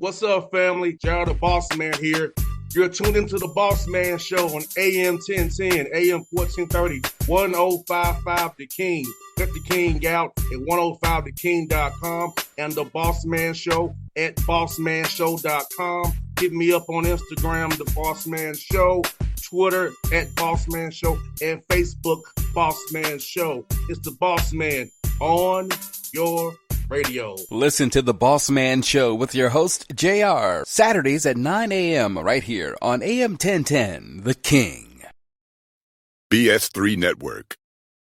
What's up, family? Gerald the Bossman here. You're tuned into the Bossman Show on AM 1010, AM 1430, 1055 The King. Let the King out at 105theking.com and the Bossman Show at bossmanshow.com. Hit me up on Instagram, The Bossman Show, Twitter at Bossman Show, and Facebook, Bossman Show. It's the Bossman on your radio. Listen to the Bossman Show with your host, JR, Saturdays at 9 a.m. right here on AM 1010, The King. BS3 Network,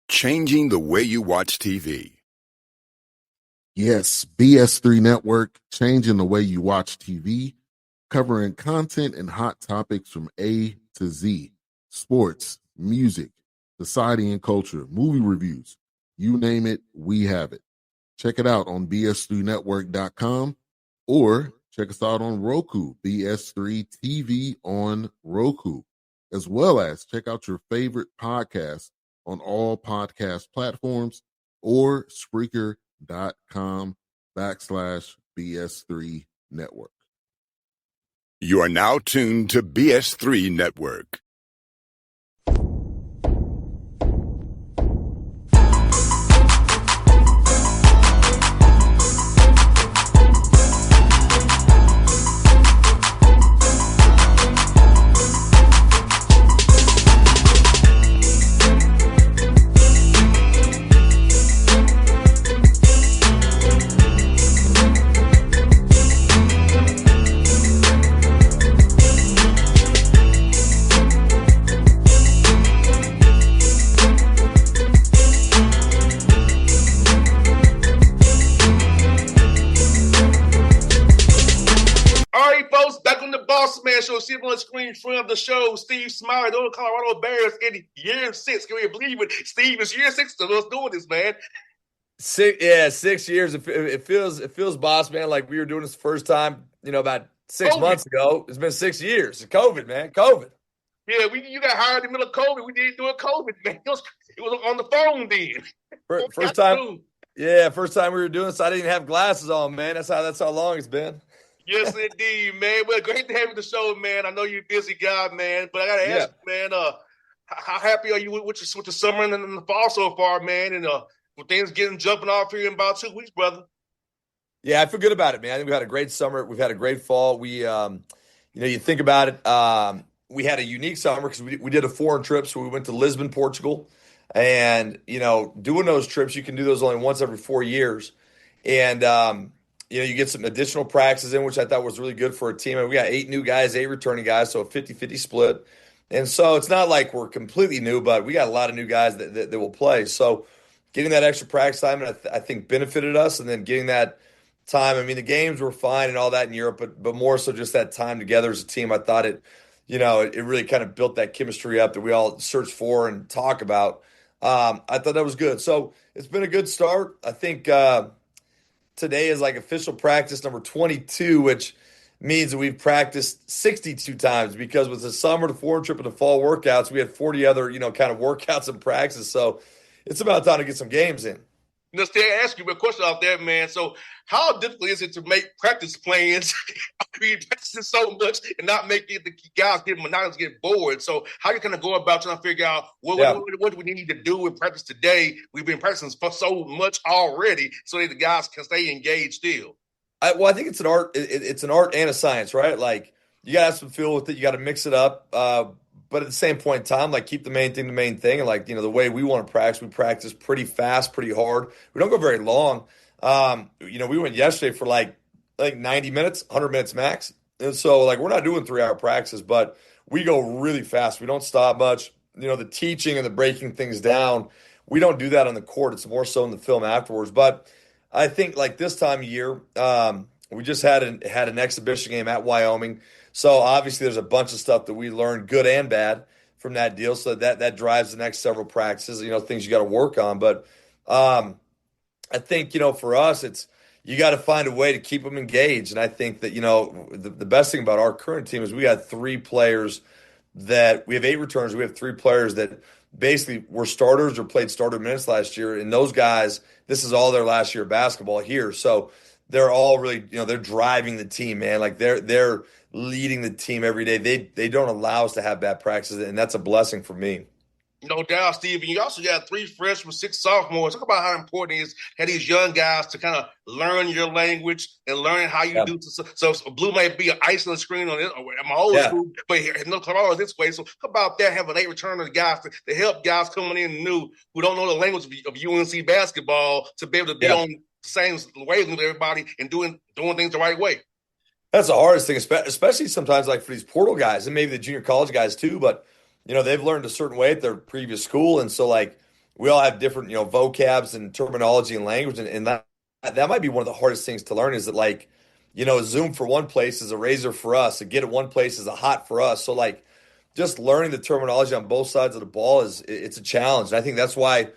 changing the way you watch TV. Yes, BS3 Network, changing the way you watch TV, covering content and hot topics from A to Z, sports, music, society and culture, movie reviews, you name it, we have it. Check it out on bs3network.com or check us out on Roku, BS3 TV on Roku, as well as check out your favorite podcast on all podcast platforms or Spreaker.com/BS3 Network. You are now tuned to BS3 Network. Show, see on the screen from the show, Steve Smiley, the Colorado Bears in year 6. Can we believe it? Steve, it's year 6 of us doing this, man. 6 years. It feels, boss, man, like we were doing this the first time, about 6 months ago. It's been 6 years. COVID, man. COVID. Yeah, you got hired in the middle of COVID. We didn't do it COVID, man. It was on the phone then. First time. Yeah, first time we were doing this, I didn't have glasses on, man. That's how long it's been. Yes, indeed, man. Well, great to have you on the show, man. I know you're a busy guy, man, but I got to ask you, man, how happy are you with the summer and the fall so far, man? And with things jumping off here in about 2 weeks, brother. Yeah, I feel good about it, man. I think we had a great summer. We've had a great fall. We, you think about it, we had a unique summer because we did a foreign trip. So we went to Lisbon, Portugal. And, doing those trips, you can do those only once every 4 years. And, you get some additional practices in, which I thought was really good for a team. And we got 8 new guys, 8 returning guys, so a 50-50 split. And so it's not like we're completely new, but we got a lot of new guys that will play. So getting that extra practice time, I think, benefited us. And then getting that time, the games were fine and all that in Europe, but more so just that time together as a team. I thought it really kind of built that chemistry up that we all search for and talk about. I thought that was good. So it's been a good start. I think today is like official practice number 22, which means that we've practiced 62 times because with the summer, the foreign trip, and the fall workouts, we had 40 other, kind of workouts and practices. So it's about time to get some games in. Let's ask you a question out there, man. So how difficult is it to make practice plans? Practicing so much and not making the guys get monotonous, get bored. So how you kind of go about trying to figure out what do we need to do in practice today? We've been practicing for so much already so that the guys can stay engaged still. I think it's an art. It's an art and a science, right? Like you got to have some feel with it. You got to mix it up. But at the same point in time, like keep the main thing the main thing. And like, the way we want to practice, we practice pretty fast, pretty hard. We don't go very long. We went yesterday for like 90 minutes, 100 minutes max. And so like we're not doing 3-hour practices, but we go really fast. We don't stop much. The teaching and the breaking things down, we don't do that on the court. It's more so in the film afterwards. But I think like this time of year, we just had an exhibition game at Wyoming. So obviously there's a bunch of stuff that we learned, good and bad, from that deal. So that drives the next several practices, things you got to work on. But I think, for us, it's you got to find a way to keep them engaged. And I think that, the best thing about our current team is we got 3 players that we have 8 returns. We have 3 players that basically were starters or played starter minutes last year. And those guys, this is all their last year of basketball here. So they're all really, they're driving the team, man. Like they're leading the team every day. They don't allow us to have bad practices, and that's a blessing for me. No doubt, Steve. And you also got 3 freshmen, 6 sophomores. Talk about how important it is to have these young guys to kind of learn your language and learn how you Yeah. do. So Blue might be an isolate screen on it. My old Yeah. school, but no Colorado this way. So how about that? Having 8 returning guys to help guys coming in new who don't know the language of UNC basketball to be able to be Yeah. on the same wavelength with everybody and doing things the right way. That's the hardest thing, especially sometimes like for these portal guys and maybe the junior college guys too. But they've learned a certain way at their previous school, and so like we all have different vocabs and terminology and language, and that might be one of the hardest things to learn. Is that like Zoom for one place is a razor for us, a get at one place is a hot for us. So like just learning the terminology on both sides of the ball it's a challenge, and I think that's why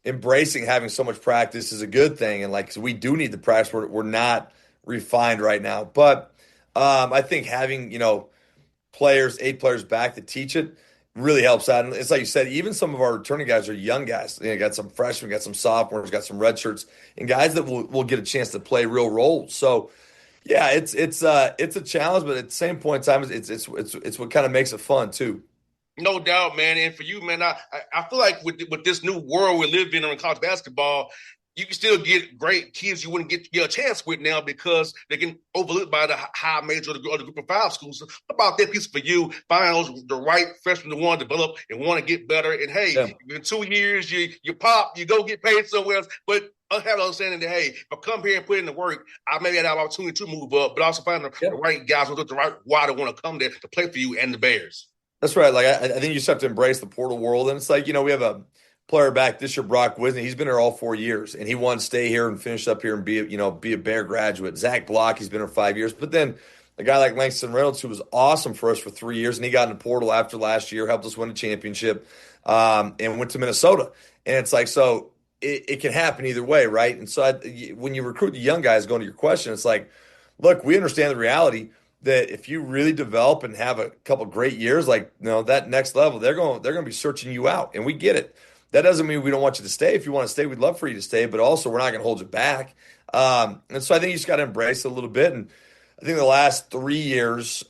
embracing having so much practice is a good thing. And like 'cause we do need the practice. We're not refined right now, but I think having 8 players back to teach it really helps out. And it's like you said, even some of our returning guys are young guys. Got some freshmen, got some sophomores, got some red shirts, and guys that will get a chance to play real roles. So yeah, it's a challenge, but at the same point in time, it's what kind of makes it fun too. No doubt, man. And for you, man, I feel like with this new world we live in college basketball, you can still get great kids you wouldn't get a chance with now because they get overlooked by the high major or the group of 5 schools. So how about that piece for you? Find the right freshmen to want to develop and want to get better. And hey, in 2 years, you pop, you go get paid somewhere else. But I have an understanding that, hey, if I come here and put in the work, I maybe have an opportunity to move up, but also find the right guys with the right why they want to come there to play for you and the Bears. That's right. Like I think you just have to embrace the portal world, and it's like we have a player back this year, Brock Wisney. He's been here all 4 years, and he wanted to stay here and finish up here and be a Bear graduate. Zach Block, he's been here 5 years, but then a guy like Langston Reynolds, who was awesome for us for 3 years, and he got in the portal after last year, helped us win a championship, and went to Minnesota. And it's like so it can happen either way, right? And so when you recruit the young guys, going to your question, it's like, look, we understand the reality that if you really develop and have a couple great years, like that next level, they're going to be searching you out, and we get it. That doesn't mean we don't want you to stay. If you want to stay, we'd love for you to stay, but also we're not going to hold you back. And so I think you just got to embrace it a little bit. And I think the last 3 years,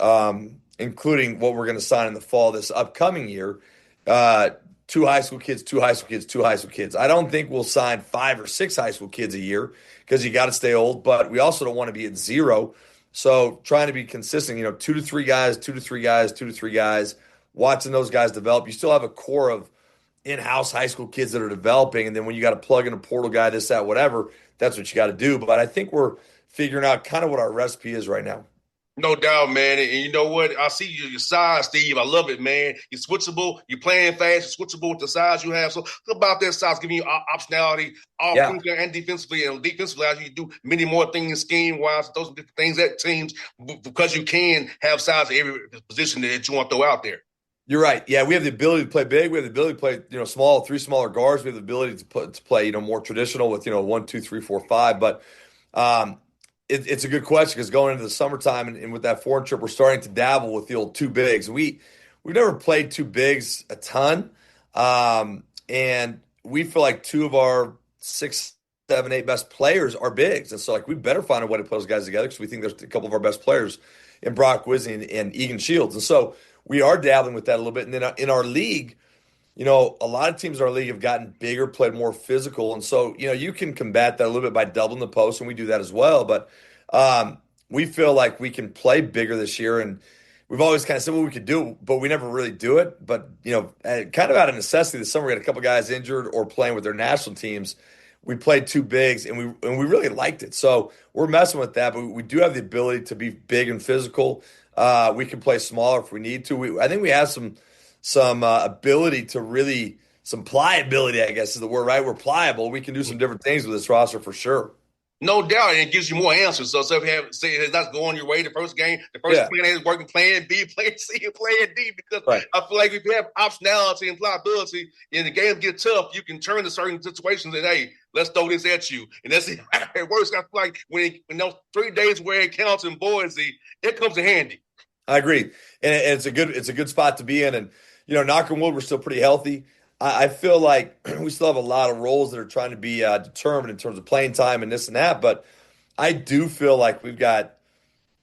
including what we're going to sign in the fall this upcoming year, 2 high school kids, 2 high school kids, 2 high school kids. I don't think we'll sign 5 or 6 high school kids a year because you got to stay old, but we also don't want to be at 0. So trying to be consistent, 2 to 3 guys, 2 to 3 guys, 2 to 3 guys, watching those guys develop. You still have a core of in-house high school kids that are developing, and then when you got to plug in a portal guy, this, that, whatever, that's what you got to do. But I think we're figuring out kind of what our recipe is right now. No doubt, man. And you know what? I see your size, Steve. I love it, man. You're switchable. You're playing fast. You're switchable with the size you have. So what about that size giving you optionality offensively and defensively? And defensively, as you do many more things scheme-wise, those are different things that teams, because you can have size at every position that you want to throw out there. You're right. Yeah, we have the ability to play big. We have the ability to play, small, 3 smaller guards. We have the ability to play, more traditional with, 1, 2, 3, 4, 5. But it's a good question because going into the summertime and with that foreign trip, we're starting to dabble with the old 2 bigs. We've never played 2 bigs a ton, and we feel like 2 of our 6, 7, 8 best players are bigs, and so like we better find a way to put those guys together because we think there's a couple of our best players in Brock Wisney and Egan Shields, and so we are dabbling with that a little bit. And then in our league, a lot of teams in our league have gotten bigger, played more physical. And so, you can combat that a little bit by doubling the post, and we do that as well. But we feel like we can play bigger this year. And we've always kind of said what we could do, but we never really do it. But, kind of out of necessity this summer, we had a couple guys injured or playing with their national teams. We played 2 bigs, and we really liked it. So we're messing with that, but we do have the ability to be big and physical. We can play smaller if we need to. I think we have some ability to really, some pliability, I guess is the word, right? We're pliable. We can do some different things with this roster for sure. No doubt, and it gives you more answers. So if you have, say it's not going your way the first game, the first plan is working plan B, plan C, and plan D, because I feel like if you have optionality and pliability and the games get tough, you can turn to certain situations and, hey, let's throw this at you. And that's it. It works. I feel like when those 3 days where it counts in Boise, it comes in handy. I agree. And it's a good spot to be in. And, knock on wood, we're still pretty healthy. I feel like we still have a lot of roles that are trying to be determined in terms of playing time and this and that. But I do feel like we've got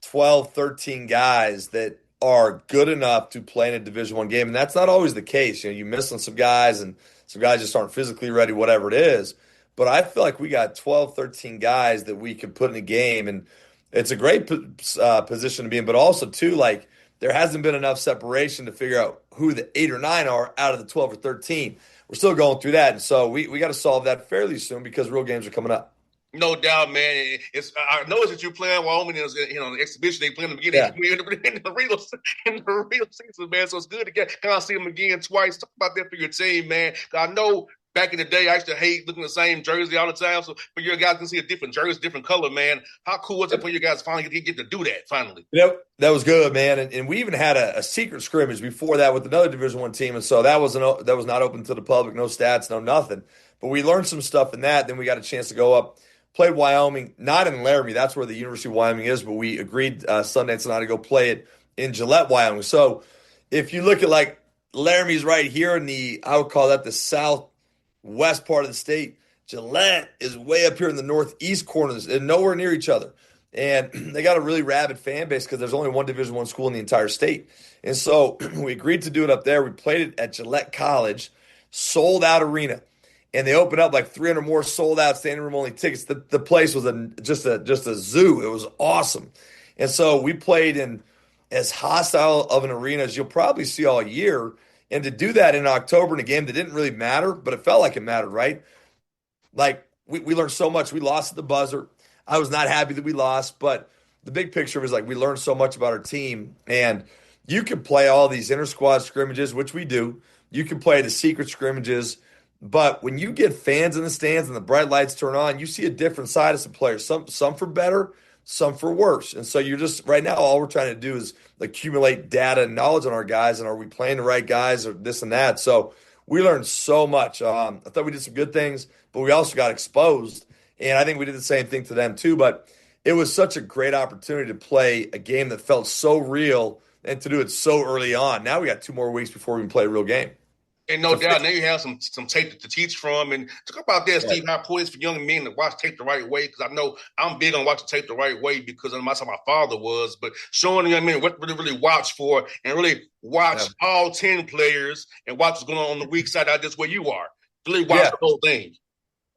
12, 13 guys that are good enough to play in a Division One game, and that's not always the case. You miss on some guys, and some guys just aren't physically ready, whatever it is. But I feel like we got 12, 13 guys that we could put in a game, and it's a great position to be in. But also, too, like there hasn't been enough separation to figure out who the 8 or 9 are out of the 12 or 13. We're still going through that, and so we got to solve that fairly soon because real games are coming up. No doubt, man. I noticed that you playing Wyoming in the exhibition. They play in the beginning. Yeah. In the real season, man. So it's good to kind of see them again twice. Talk about that for your team, man. I know back in the day, I used to hate looking at the same jersey all the time. So for your guys can see a different jersey, different color, man. How cool was it for you guys finally get to do that? Finally, that was good, man. And we even had a secret scrimmage before that with another Division One team, and so that was not open to the public, no stats, no nothing. But we learned some stuff in that. Then we got a chance to go up. Played Wyoming, not in Laramie. That's where the University of Wyoming is, but we agreed Sundance and I to go play it in Gillette, Wyoming. So if you look at like Laramie's right here in I would call that the southwest part of the state. Gillette is way up here in the northeast corners and nowhere near each other. And they got a really rabid fan base because there's only one Division I school in the entire state. And so we agreed to do it up there. We played it at Gillette College, sold out arena. And they opened up like 300 more sold out standing room only tickets. The place was just a zoo. It was awesome. And so we played in as hostile of an arena as you'll probably see all year. And to do that in October in a game that didn't really matter, but it felt like it mattered, right? Like we learned so much. We lost at the buzzer. I was not happy that we lost, but the big picture was like we learned so much about our team. And you can play all these inter-squad scrimmages, which we do. You can play the secret scrimmages. But when you get fans in the stands and the bright lights turn on, you see a different side of some players, some for better, some for worse. And so you're just right now, all we're trying to do is accumulate data and knowledge on our guys. And are we playing the right guys or this and that? So we learned so much. I thought we did some good things, but we also got exposed. And I think we did the same thing to them too. But it was such a great opportunity to play a game that felt so real and to do it so early on. Now we got 2 more weeks before we can play a real game. And no doubt, now you have some tape to teach from. And talk about that, Steve, how important it's for young men to watch tape the right way. Because I know I'm big on watching tape the right way because that's how my father was. But showing young men what really watch for and really watch all 10 players and watch what's going on the weak side, not just where you are. Really watch the whole thing.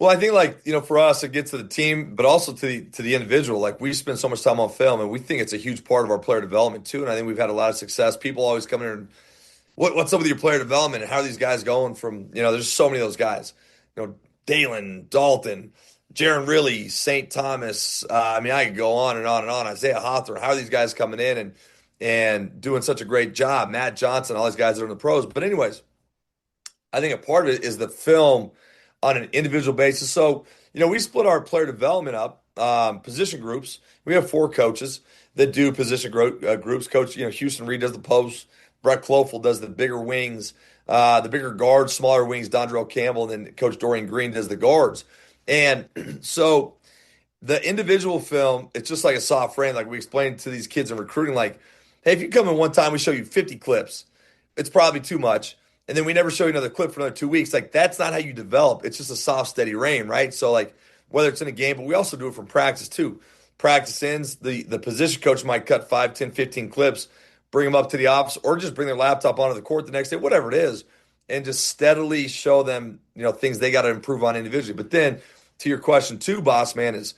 Well, I think for us, it gets to the team, but also to the individual. Like we spend so much time on film, and we think it's a huge part of our player development too. And I think we've had a lot of success. People always come in and what's up with your player development and how are these guys going from, there's so many of those guys, Dalen, Dalton, Jaron Riley, St. Thomas. I could go on and on and on. Isaiah Hawthorne. How are these guys coming in and doing such a great job? Matt Johnson, all these guys that are in the pros. But anyways, I think a part of it is the film on an individual basis. So, we split our player development up, position groups. We have 4 coaches that do position groups. Coach, Houston Reed does the posts. Brett Klofel does the bigger wings, the bigger guards, smaller wings, Dondrell Campbell, and then Coach Dorian Green does the guards. And so the individual film, it's just like a soft frame. Like we explained to these kids in recruiting, like, hey, if you come in one time, we show you 50 clips. It's probably too much. And then we never show you another clip for another 2 weeks. Like that's not how you develop. It's just a soft, steady rain, right? So like whether it's in a game, but we also do it from practice too. Practice ends, the position coach might cut 5, 10, 15 clips, bring them up to the office, or just bring their laptop onto the court the next day, whatever it is, and just steadily show them, things they got to improve on individually. But then, to your question too, Bossman, is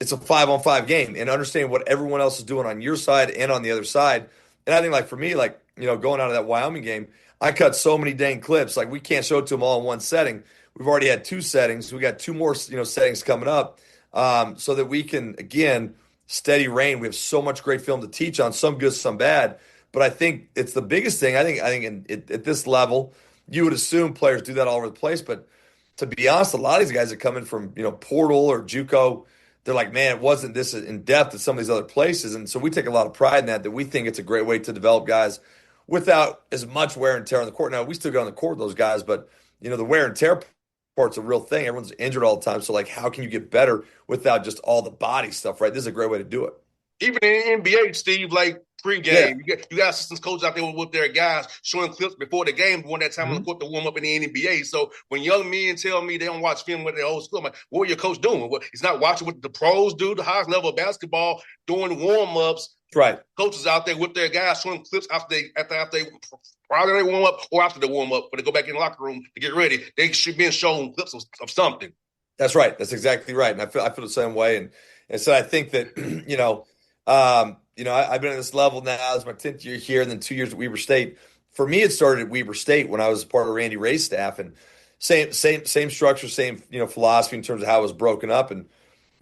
it's a 5-on-5 game, and understanding what everyone else is doing on your side and on the other side. And I think, like for me, going out of that Wyoming game, I cut so many dang clips. Like we can't show it to them all in one setting. We've already had 2 settings. We got 2 more, settings coming up, so that we can again. Steady rain. We have so much great film to teach on, some good, some bad. But I think it's the biggest thing. I think at this level, you would assume players do that all over the place. But to be honest, a lot of these guys that come in from Portal or JUCO, they're like, man, it wasn't this in depth at some of these other places. And so we take a lot of pride in that we think it's a great way to develop guys without as much wear and tear on the court. Now we still go on the court with those guys, but the wear and tear part's a real thing. Everyone's injured all the time. So, how can you get better without just all the body stuff, right? This is a great way to do it. Even in NBA, Steve, Pre-game, you got assistant coaches out there with their guys showing clips before the game, when that time on the court to warm up in the NBA. So when young men tell me they don't watch film with their old school, I'm like, what are your coach doing? Well, he's not watching what the pros do, the highest level of basketball, doing warm-ups. Right. Coaches out there with their guys showing clips after they warm up or after they warm up, when they go back in the locker room to get ready. They should be showing clips of something. That's right. That's exactly right. And I feel the same way. And so I think that, I've been at this level now. It's my 10th year here, and then 2 years at Weber State. For me, it started at Weber State when I was part of Randy Ray's staff, and same structure, same philosophy in terms of how it was broken up.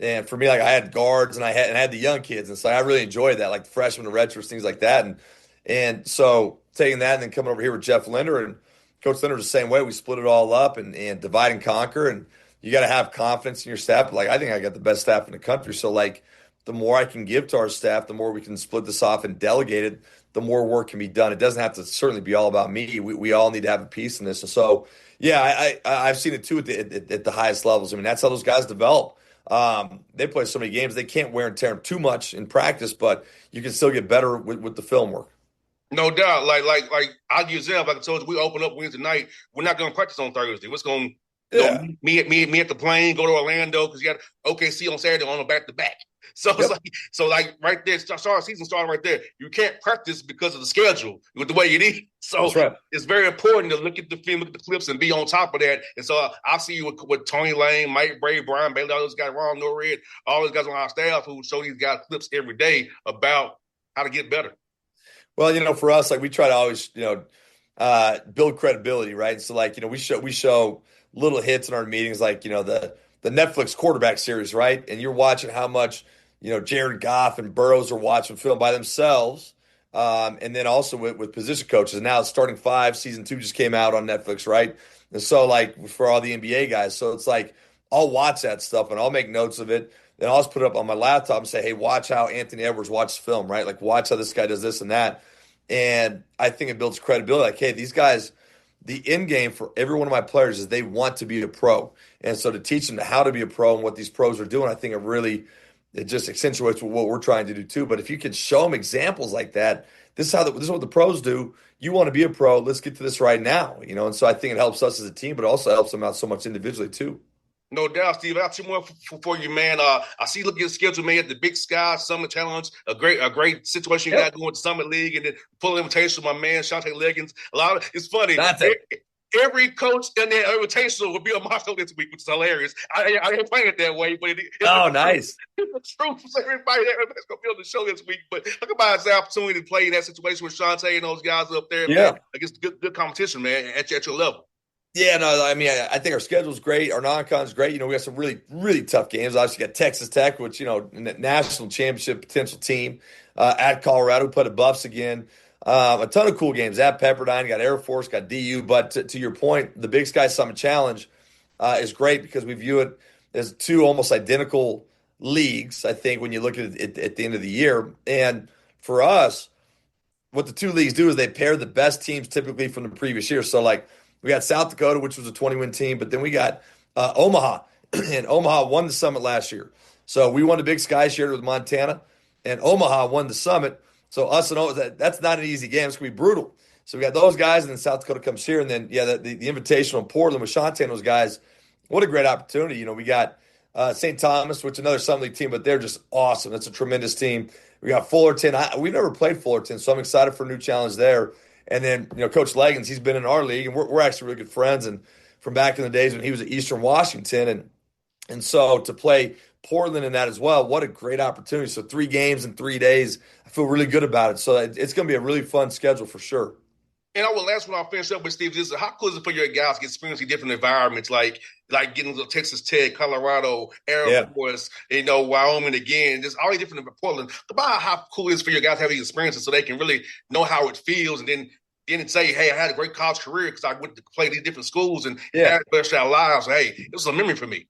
And for me, like, I had guards and I had the young kids, and so I really enjoyed that, like the freshmen and redshirts, things like that. And so taking that and then coming over here with Jeff Linder, and Coach Linder's the same way. We split it all up and divide and conquer, and you got to have confidence in your staff. But, like, I think I got the best staff in the country. So, like, the more I can give to our staff, the more we can split this off and delegate it, the more work can be done. It doesn't have to certainly be all about me. We all need to have a piece in this. And so, yeah, I've seen it too at the highest levels. I mean, that's how those guys develop. They play so many games, they can't wear and tear them too much in practice, but you can still get better with the film work. No doubt. Like I'll give you example. Like I told you, we open up Wednesday night. We're not going to practice on Thursday. We're going to me at the plane, go to Orlando, because you got OKC on Saturday on a back-to-back. So it's like right there, start season starting right there. You can't practice because of the schedule with the way it is. So It's very important to look at the film, look at the clips, and be on top of that. And so I see you with Tony Lane, Mike Bray, Brian Bailey, all those guys, Ron Norred, all those guys on our staff who show these guys clips every day about how to get better. Well, for us, like, we try to always, build credibility, right? So, like, we show little hits in our meetings, like, the Netflix quarterback series, right? And you're watching how much, Jared Goff and Burrows are watching film by themselves. And then also with position coaches. And now Starting Five, season 2 just came out on Netflix, right? And so, like, for all the NBA guys, so it's like, I'll watch that stuff and I'll make notes of it. Then I'll just put it up on my laptop and say, hey, watch how Anthony Edwards watches film, right? Like, watch how this guy does this and that. And I think it builds credibility. Like, hey, these guys, the end game for every one of my players is they want to be a pro. And so to teach them how to be a pro and what these pros are doing, I think it just accentuates what we're trying to do too. But if you can show them examples like that, this is what the pros do. You want to be a pro. Let's get to this right now. And so I think it helps us as a team, but it also helps them out so much individually too. No doubt, Steve. I got 2 more for you, man. I see looking at the schedule, man, at the Big Sky Summit Challenge, a great situation you got going with the Summit League, and then full invitation with my man, Shante Leggins. It's funny. Every coach in that invitation will be a Marshall this week, which is hilarious. I ain't playing it that way, but it's nice. It's the truth for everybody that's going to be on the show this week. But look about the opportunity to play in that situation with Shante and those guys up there, man. Against good competition, man, at your level. Yeah, no, I mean, I think our schedule's great. Our non-con's great. We got some really, really tough games. Obviously, got Texas Tech, which, national championship potential team. At Colorado, we put at Buffs again. A ton of cool games. At Pepperdine, got Air Force, got DU. But to your point, the Big Sky Summit Challenge is great because we view it as 2 almost identical leagues, I think, when you look at it at the end of the year. And for us, what the 2 leagues do is they pair the best teams typically from the previous year. So, like, we got South Dakota, which was a 20-win team, but then we got Omaha, and Omaha won the Summit last year. So we won the Big Sky, shared it with Montana, and Omaha won the Summit. So us and Omaha, that's not an easy game. It's going to be brutal. So we got those guys, and then South Dakota comes here, and then, the Invitational in Portland with Shante and those guys. What a great opportunity. We got St. Thomas, which is another Summit League team, but they're just awesome. That's a tremendous team. We got Fullerton. We've never played Fullerton, so I'm excited for a new challenge there. And then, Coach Leggins, he's been in our league, and we're actually really good friends. And from back in the days when he was at Eastern Washington, and so to play Portland in that as well, what a great opportunity. So 3 games in 3 days, I feel really good about it. So it's going to be a really fun schedule for sure. And I will last one I'll finish up with, Steve. This is how cool is it for your guys to get experiencing different environments, like getting to Texas Tech, Colorado, Air Force, Wyoming again, just all these different Portland. About how cool it is for your guys to have these experiences so they can really know how it feels, and then say, hey, I had a great college career because I went to play these different schools and had best our lives. Hey, it was a memory for me.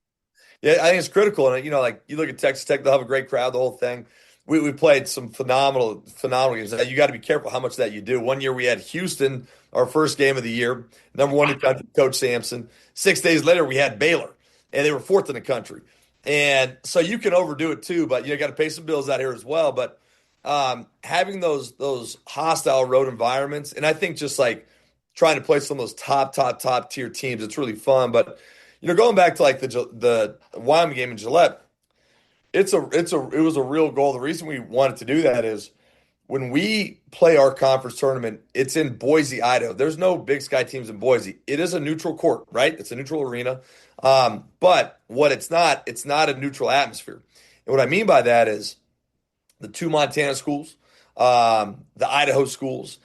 Yeah, I think it's critical. And, like, you look at Texas Tech, they'll have a great crowd, the whole thing. We played some phenomenal games. You got to be careful how much that you do. One year we had Houston, our first game of the year, number 1 in the country, Coach Sampson. 6 days later, we had Baylor, and they were 4th in the country. And so you can overdo it too, but you got to pay some bills out here as well. But having those hostile road environments, and I think just like trying to play some of those top tier teams, it's really fun. But going back to like the Wyoming game in Gillette, it was a real goal. The reason we wanted to do that is when we play our conference tournament, it's in Boise, Idaho. There's no Big Sky teams in Boise. It is a neutral court, right? It's a neutral arena. But what it's not a neutral atmosphere. And what I mean by that is the two Montana schools, the Idaho schools,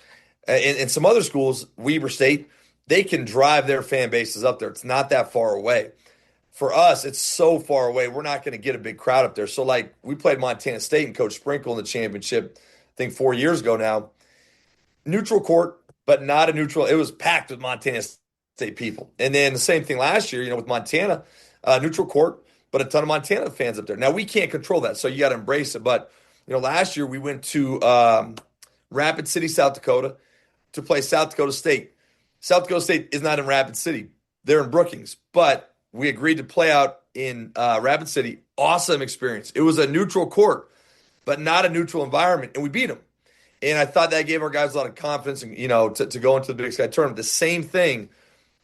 and some other schools, Weber State, they can drive their fan bases up there. It's not that far away. For us, it's so far away, we're not going to get a big crowd up there. So, like, we played Montana State and Coach Sprinkle in the championship, I think 4 years ago now. Neutral court, but not a neutral. It was packed with Montana State people. And then the same thing last year, with Montana, neutral court, but a ton of Montana fans up there. Now, we can't control that, so you got to embrace it. But, last year we went to Rapid City, South Dakota, to play South Dakota State. South Dakota State is not in Rapid City. They're in Brookings. But we agreed to play out in Rapid City. Awesome experience. It was a neutral court, but not a neutral environment, and we beat them. And I thought that gave our guys a lot of confidence, and to go into the Big Sky tournament. The same thing,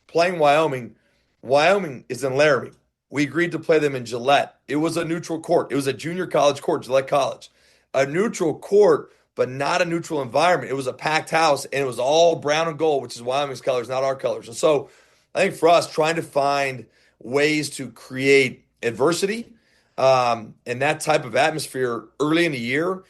playing Wyoming. Wyoming is in Laramie. We agreed to play them in Gillette. It was a neutral court. It was a junior college court, Gillette College. A neutral court, but not a neutral environment. It was a packed house, and it was all brown and gold, which is Wyoming's colors, not our colors. And so I think for us, trying to find ways to create adversity and that type of atmosphere early in the year,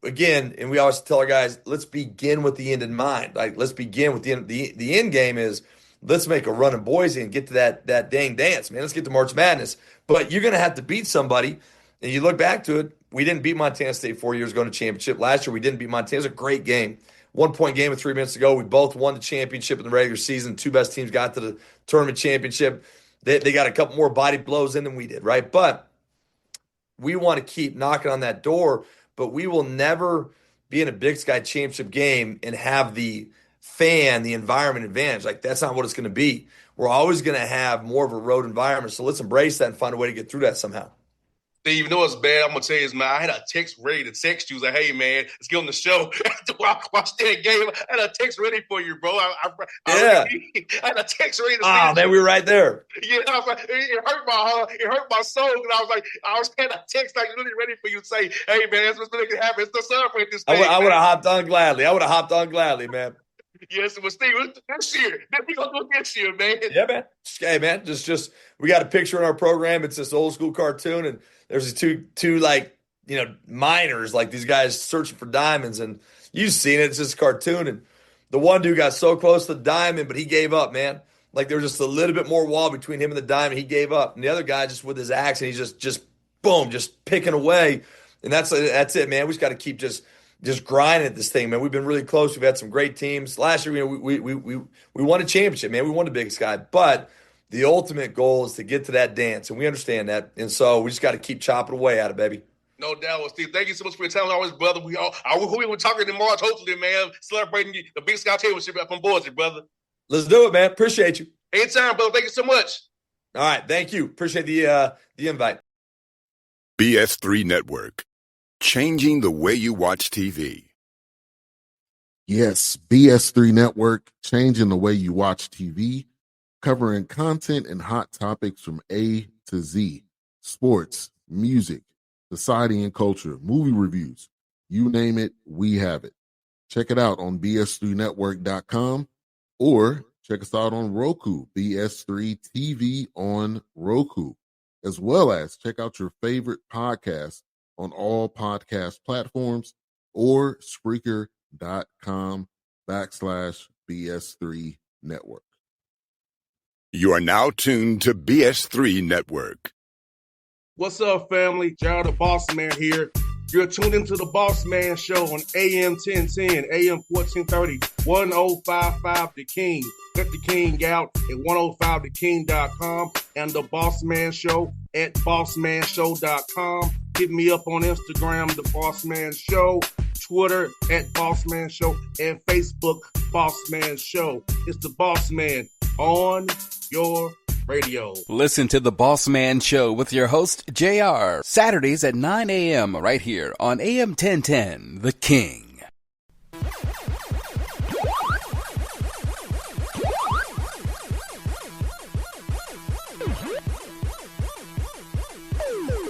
again, and we always tell our guys, let's begin with the end in mind. Like, let's begin with the end. The end game is let's make a run in Boise and get to that dang dance, man. Let's get to March Madness. But you're going to have to beat somebody. And you look back to it, we didn't beat Montana State 4 years ago in the championship. Last year, we didn't beat Montana. It was a great game. 1 point game with 3 minutes to go. We both won the championship in the regular season. Two best teams got to the tournament championship. They got a couple more body blows in than we did, right? But we want to keep knocking on that door, but we will never be in a Big Sky championship game and have the environment advantage. Like, that's not what it's going to be. We're always going to have more of a road environment. So let's embrace that and find a way to get through that somehow. Steve, you know what's bad? I'm going to tell you this, man. I had a text ready to text you. Like, hey, man, let's get on the show. After I watched that game, I had a text ready for you, bro. I had a text ready to man, we were right there. Yeah, I was like, it hurt my soul. And I was had a text like really ready for you to say, hey, man, that's what's going to happen. It's the celebrate this thing. I would have hopped on gladly. Man. Yes, but Steve, this year. We're going to do this year, man. Yeah, man. Hey, man, just we got a picture in our program. It's this old school cartoon, and there's two miners, like these guys searching for diamonds, and you've seen it. It's this cartoon, and the one dude got so close to the diamond, but he gave up, man. Like, there was just a little bit more wall between him and the diamond. He gave up, and the other guy just with his axe, and he's just boom, just picking away, and that's it, man. We just got to keep just grinding at this thing, man. We've been really close. We've had some great teams. Last year, we won a championship, man. We won the Big Sky, but the ultimate goal is to get to that dance, and we understand that. And so we just got to keep chopping away at it, baby. No doubt. Well, Steve, thank you so much for your time always, brother. We were talking in March, hopefully, man, celebrating the Big Sky Championship up from Boise, brother. Let's do it, man. Appreciate you. Anytime, brother. Thank you so much. All right. Thank you. Appreciate the invite. BS3 Network. Changing the way you watch TV. Yes, BS3 Network, changing the way you watch TV, covering content and hot topics from A to Z, sports, music, society and culture, movie reviews, you name it, we have it. Check it out on bs3network.com or check us out on Roku, BS3 TV on Roku, as well as check out your favorite podcast on all podcast platforms or Spreaker.com/BS3 Network. You are now tuned to BS3 Network. What's up, family? Gerald the Bossman here. You're tuned into the Bossman Show on AM 1010, AM 1430, 1055 The King. Let the King out at 105theking.com and the Bossman Show at bossmanshow.com. Hit me up on Instagram, The Bossman Show, Twitter at Bossman Show, and Facebook, Bossman Show. It's the Bossman on your Radio. Listen to the Bossman Show with your host, JR, Saturdays at 9 a.m. right here on AM 1010, The King.